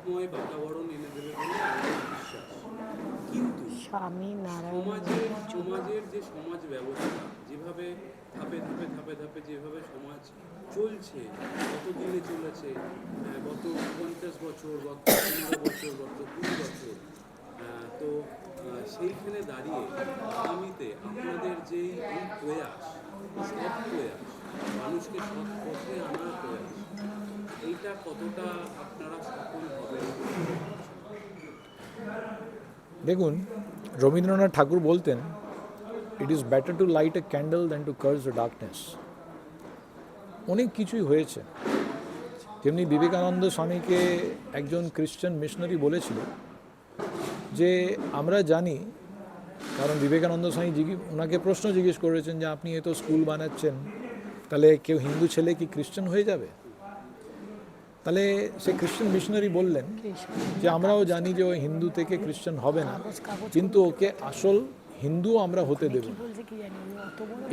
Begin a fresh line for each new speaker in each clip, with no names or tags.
সুখময় বাতাবরণ এনে দেবে বলে আমাদের বিশ্বাস। কিন্তু সমাজের যে সমাজ ব্যবস্থা যেভাবে ধাপে ধাপে ধাপে ধাপে যেভাবে সমাজ চলছে, কত দিনে চলেছে, গত 50 বছর, গত 15 বছর, গত 20 বছর, তো সেইখানে দাঁড়িয়ে আগামীতে আপনাদের যেই প্রয়াস, সৎ প্রয়াস, মানুষকে সৎ পথে আনার প্রয়াস, এইটা কতটা আপনারা সফল হবেন?
দেখুন, রবীন্দ্রনাথ ঠাকুর বলতেন, it is better to light a candle than to curse the darkness. অনেক কিছুই হয়েছে। তেমনি বিবেকানন্দ স্বামীকে একজন খ্রিশ্চান মিশনারি বলেছিল যে আমরা জানি, কারণ বিবেকানন্দ স্বামী ওনাকে প্রশ্ন জিজ্ঞেস করেছেন যে আপনি এত স্কুল বানাচ্ছেন, তাহলে কেউ হিন্দু ছেলে কি খ্রিশ্চান হয়ে যাবে? তাহলে সে খ্রিশ্চান মিশনারি বললেন যে আমরাও জানি যে ও হিন্দু থেকে খ্রিশ্চান হবে না, কিন্তু ওকে আসল হিন্দু আমরা হতে দেব।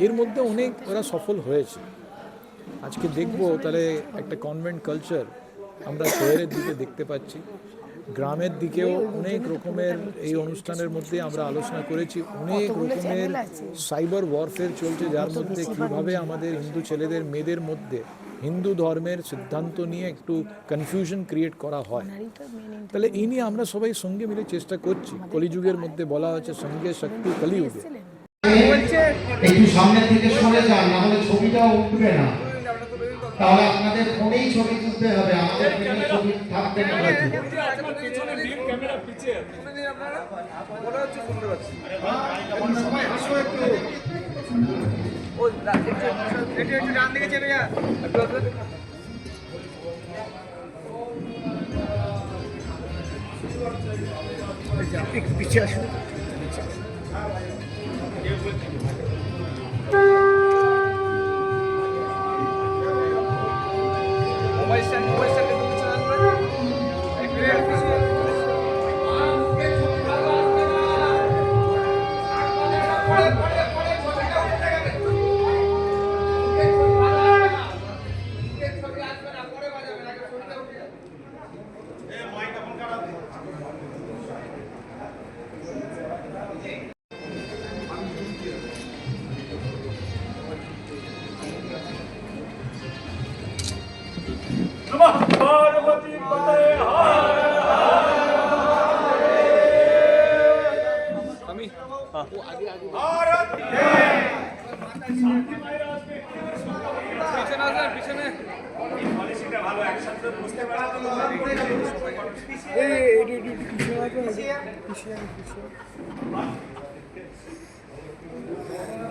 এর মধ্যে অনেক ওরা সফল হয়েছে। আজকে দেখব তাহলে একটা কনভেন্ট কালচার আমরা শহরের দিকে দেখতে পাচ্ছি, গ্রামের দিকেও অনেক রকমের এই অনুষ্ঠানের মধ্যে আমরা আলোচনা করেছি। অনেক রকমের সাইবার ওয়ারফেয়ার চলছে, যার মধ্যে কীভাবে আমাদের হিন্দু ছেলেদের মেয়েদের মধ্যে হিন্দু ধর্মের সিদ্ধান্ত নিয়ে একটু কনফিউশন ক্রিয়েট করা হয়। তাহলে এই নিয়ে আমরা সবাই সঙ্গে মিলে চেষ্টা করছি। কলিযুগের মধ্যে বলা হচ্ছে সঙ্গে শক্তি কলিযুগে।
একটু সামনে থেকে সরে যান, না হলে ছবিটাও উঠবে না। তাহলে আপনাদের ফোনেই ছবি তুলতে হবে, আমাদের ফোনে ছবি থাকবে না। ডান দিকে চেপে যা। পিছিয়ে আসুন।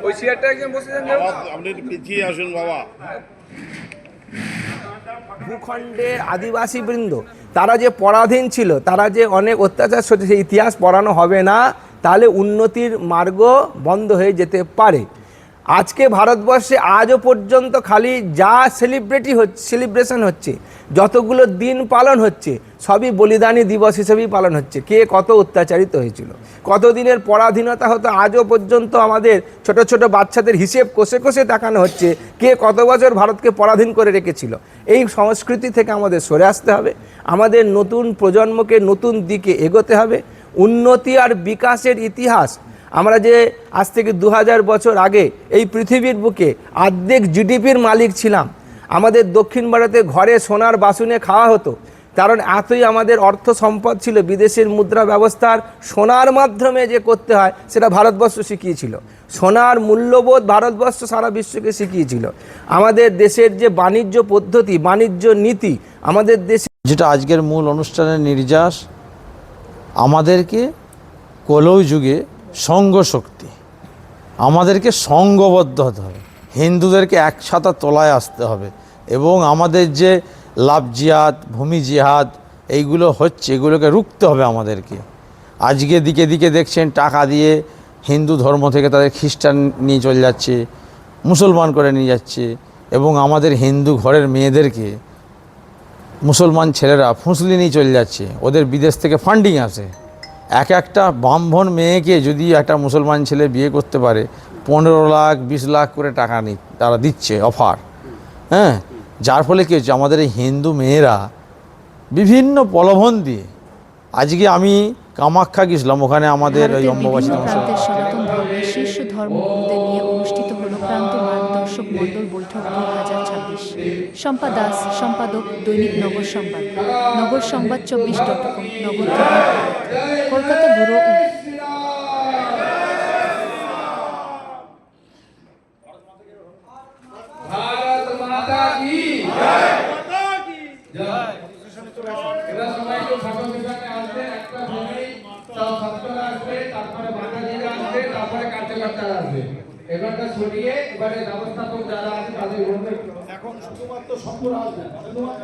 ওই চেয়ারটা একজন বসে যান,
আপনি একটু পিছিয়ে আসুন বাবা।
ভূখণ্ডের আদিবাসী বৃন্দ তারা যে পরাধীন ছিল, তারা যে অনেক অত্যাচার সহ্য, সেই ইতিহাস পড়ানো হবে না, তাহলে উন্নতির মার্গ বন্ধ হয়ে যেতে পারে। আজকে ভারতবর্ষে আজও পর্যন্ত খালি যা সেলিব্রেশন হচ্ছে, যতগুলো দিন পালন হচ্ছে, সবই বলিদানী দিবস হিসেবেই পালন হচ্ছে। কে কত অত্যাচারিত হয়েছিল, কত দিনের পরাধীনতা হতো, আজও পর্যন্ত আমাদের ছোট ছোট বাচ্চাদের হিসেব কষে কষে দেখানো হচ্ছে কে কত বছর ভারতকে পরাধীন করে রেখেছিল। এই সংস্কৃতি থেকে আমাদের সরে আসতে হবে, আমাদের নতুন প্রজন্মকে নতুন দিকে এগোতে হবে। উন্নতি আর বিকাশের ইতিহাস, আমরা যে আজ থেকে 2000 বছর আগে এই পৃথিবীর বুকে অর্ধেক জিডিপির মালিক ছিলাম, আমাদের দক্ষিণ ভারতে ঘরে সোনার বাসনে খাওয়া হতো, কারণ এতই আমাদের অর্থ সম্পদ ছিল। বিদেশের মুদ্রা ব্যবস্থার সোনার মাধ্যমে যে করতে হয় সেটা ভারতবর্ষ শিখিয়েছিল। সোনার মূল্যবোধ ভারতবর্ষ সারা বিশ্বকে শিখিয়েছিল। আমাদের দেশের যে বাণিজ্য পদ্ধতি, বাণিজ্য নীতি, আমাদের দেশে
যেটা আজকের মূল অনুষ্ঠানের নির্যাস, আমাদেরকে কলৌ যুগে সঙ্ঘ শক্তি, আমাদেরকে সঙ্ঘবদ্ধ হতে হবে, হিন্দুদেরকে একসাথে তলায় আসতে হবে, এবং আমাদের যে লাভ জিহাদ, ভূমি জিহাদ এইগুলো হচ্ছে, এগুলোকে রুখতে হবে আমাদেরকে। আজকে দিকে দিকে দেখছেন টাকা দিয়ে হিন্দু ধর্ম থেকে তাদের খ্রিস্টান নিয়ে চলে যাচ্ছে, মুসলমান করে নিয়ে যাচ্ছে, এবং আমাদের হিন্দু ঘরের মেয়েদেরকে মুসলমান ছেলেরা ফুসলি নিয়ে চলে যাচ্ছে। ওদের বিদেশ থেকে ফান্ডিং আসে। একটা ব্রাহ্মণ মেয়েকে যদি একটা মুসলমান ছেলে বিয়ে করতে পারে, 15 লাখ 20 লাখ করে টাকা তারা দিচ্ছে অফার। হ্যাঁ, যার ফলে কী হচ্ছে, আমাদের এই হিন্দু মেয়েরা বিভিন্ন প্রলোভন দিয়ে আজকে আমি কামাখ্যা গেছিলাম, ওখানে আমাদের ওই
ভারতের
অম্বুবাচী
বিভিন্ন প্রান্তের সনাতন ধর্মের শীর্ষ ধর্মগুরুদের নিয়ে অনুষ্ঠিত হল প্রান্ত মার্গদর্শক মণ্ডল বৈঠক 2026। শম্পা দাস, সম্পাদক, দৈনিক নগর সংবাদ, নগর সংবাদ 24.com, নগর TV, কলকাতা ব্যুরো।
এবার সবাই একটু ঠাকুর বিভাগে আসবে, একটা ভূমি সব ভক্তরা আসবে, তারপরে মাতাজিরা আসবে, তারপরে কার্যকর্তারা আসবে। এবারটা ছড়িয়ে এবারে ব্যবস্থাপক যারা আছে তাদের বলবে। এখন শুধুমাত্র সম্পূর্ণ আসবে, শুধুমাত্র